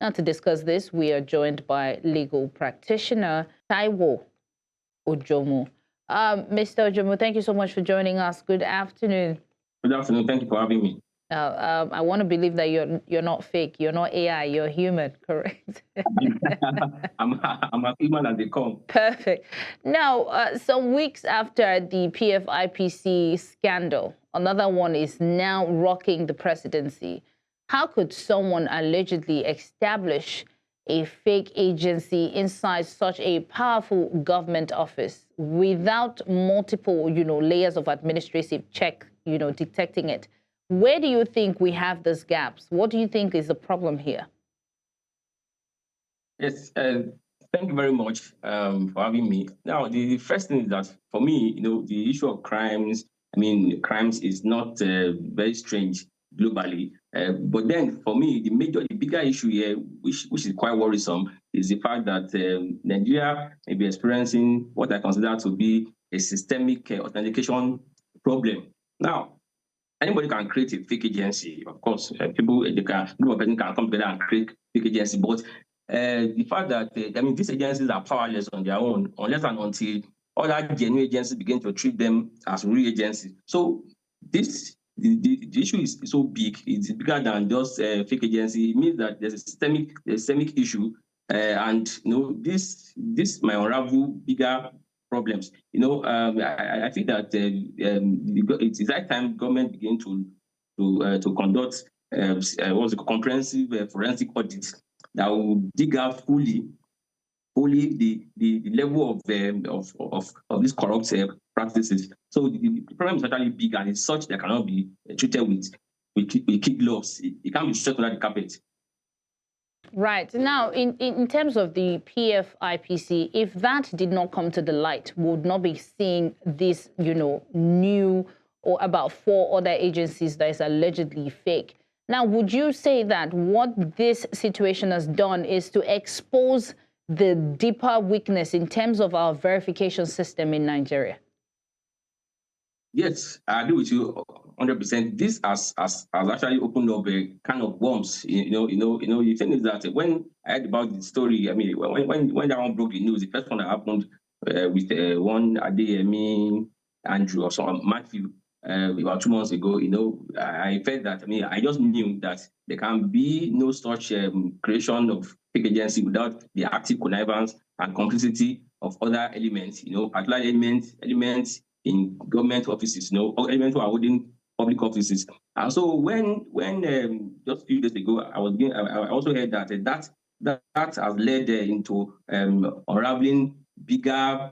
Now, to discuss this, we are joined by legal practitioner Taiwo Ojomo. Mr. Ojomo, thank you so much for joining us. Good afternoon. Good afternoon. Thank you for having me. I want to believe that you're not fake, you're not AI, you're human, correct? I'm a human as they come. Perfect. Now, some weeks after the PFIPC scandal, another one is now rocking the presidency. How could someone allegedly establish a fake agency inside such a powerful government office without multiple, layers of administrative check, detecting it? Where do you think we have these gaps? What do you think is the problem here? Yes, thank you very much for having me. Now, the first thing is that for me, the issue of crimes, crimes is not very strange globally. But then for me, the bigger issue here, which is quite worrisome, is the fact that Nigeria may be experiencing what I consider to be a systemic authentication problem. Now, anybody can create a fake agency. Of course, group of person can come together and create fake agency. But the fact that these agencies are powerless on their own unless and until other genuine agencies begin to treat them as real agencies. So the issue is so big. It's bigger than just fake agency. It means that there's a systemic issue, and this might unravel bigger problems. I think that it's that time government begin to conduct what's a comprehensive forensic audit that will dig out fully the level of these corrupt practices. So the problem is actually big, and it's such that cannot be treated with kid gloves. It can't be swept under the carpet. Right. Now, in terms of the PFIPC, if that did not come to the light, we would not be seeing this, new or about 4 other agencies that is allegedly fake. Now, would you say that what this situation has done is to expose the deeper weakness in terms of our verification system in Nigeria? Yes, I agree with you 100%. This has actually opened up a kind of worms. The thing is that when I heard about the story, when that one broke the news, the first one that happened with one Adeyemi Andrew or some Matthew about 2 months ago, I felt that I just knew that there can be no such creation of fake agency without the active connivance and complicity of other elements, particular elements in government offices, or elements who are holding public offices. And so when just a few days ago, I also heard that has led into unraveling bigger,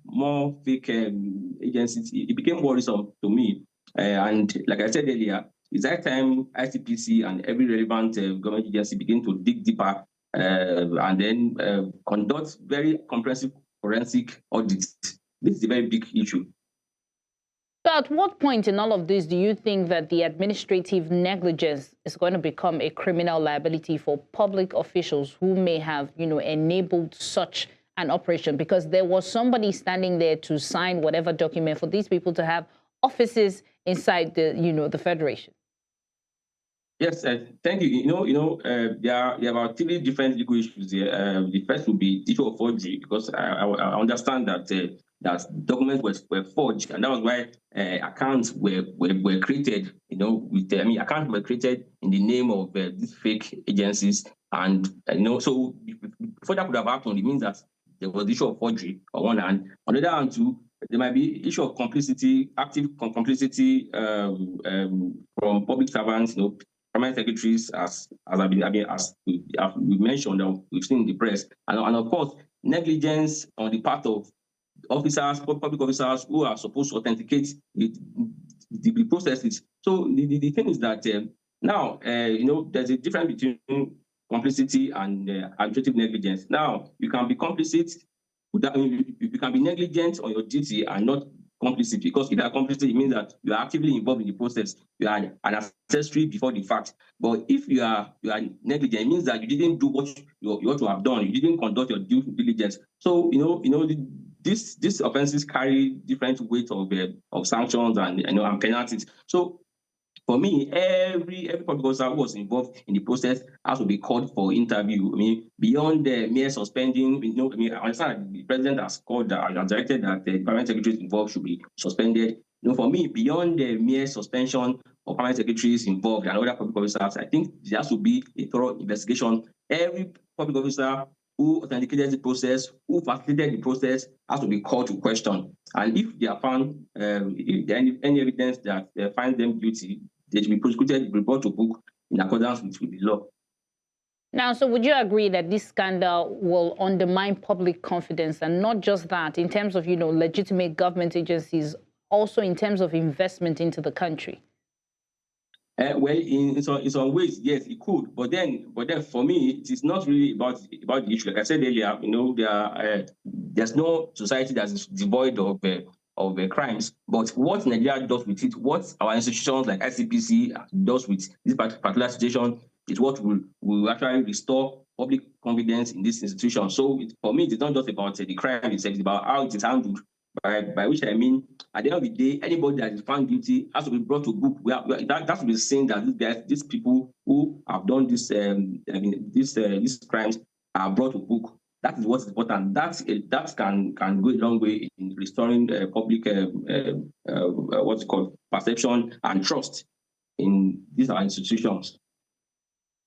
more fake agencies. It became worrisome to me. And like I said earlier, it's that time ICPC and every relevant government agency begin to dig deeper and then conduct very comprehensive forensic audits. This is a very big issue. So at what point in all of this do you think that the administrative negligence is going to become a criminal liability for public officials who may have, enabled such an operation? Because there was somebody standing there to sign whatever document for these people to have offices inside the, the federation. Yes, thank you. There are about 3 different legal issues here. The first would be the issue of forgery, because I understand that that documents were forged, and that was why accounts were created. Accounts were created in the name of these fake agencies, and so before that could have happened, it means that there was the issue of forgery on one hand. On the other hand, too, there might be issue of complicity, active complicity from public servants, permanent secretaries, as we mentioned, we've seen in the press, and of course, negligence on the part of officers, public officers who are supposed to authenticate the processes. So the thing is that now, there's a difference between complicity and administrative negligence. Now, you can be complicit, you can be negligent on your duty and not complicit, because if you are complicit, it means that you are actively involved in the process. You are an accessory before the fact. But if you are negligent, it means that you didn't do what you ought to have done. You didn't conduct your due diligence. So these offenses carry different weight of sanctions and penalties. So For me, every public officer who was involved in the process has to be called for interview. I mean, beyond the mere suspending, I understand the president has called has directed that the permanent secretaries involved should be suspended. For me, beyond the mere suspension of permanent secretaries involved and other public officers, I think there has to be a thorough investigation. Every public officer who authenticated the process, who facilitated the process, has to be called to question. And if they are found, if there is any evidence that finds them guilty, they should be prosecuted, be brought to book in accordance with the law. Now, so would you agree that this scandal will undermine public confidence, and not just that, in terms of, legitimate government agencies, also in terms of investment into the country? Well, in some ways, yes, it could. But then for me, it is not really about the issue. Like I said earlier, there's no society that is devoid of crimes. But what Nigeria does with it, what our institutions like ICPC does with this particular situation, is what will actually restore public confidence in this institution. So for me, it's not just about the crime itself; it's about how it is handled. By which I mean, at the end of the day, anybody that is found guilty has to be brought to book. That has to be seen that these people who have done this, these crimes are brought to book. That is what's important. That can go a long way in restoring public what's it called, perception and trust in these our institutions.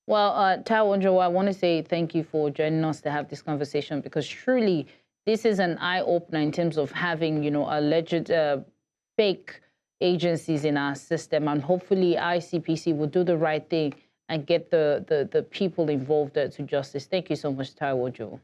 Well, Taiwo, I want to say thank you for joining us to have this conversation, because truly this is an eye-opener in terms of having, alleged fake agencies in our system, and hopefully ICPC will do the right thing and get the people involved to justice. Thank you so much, Taiwo.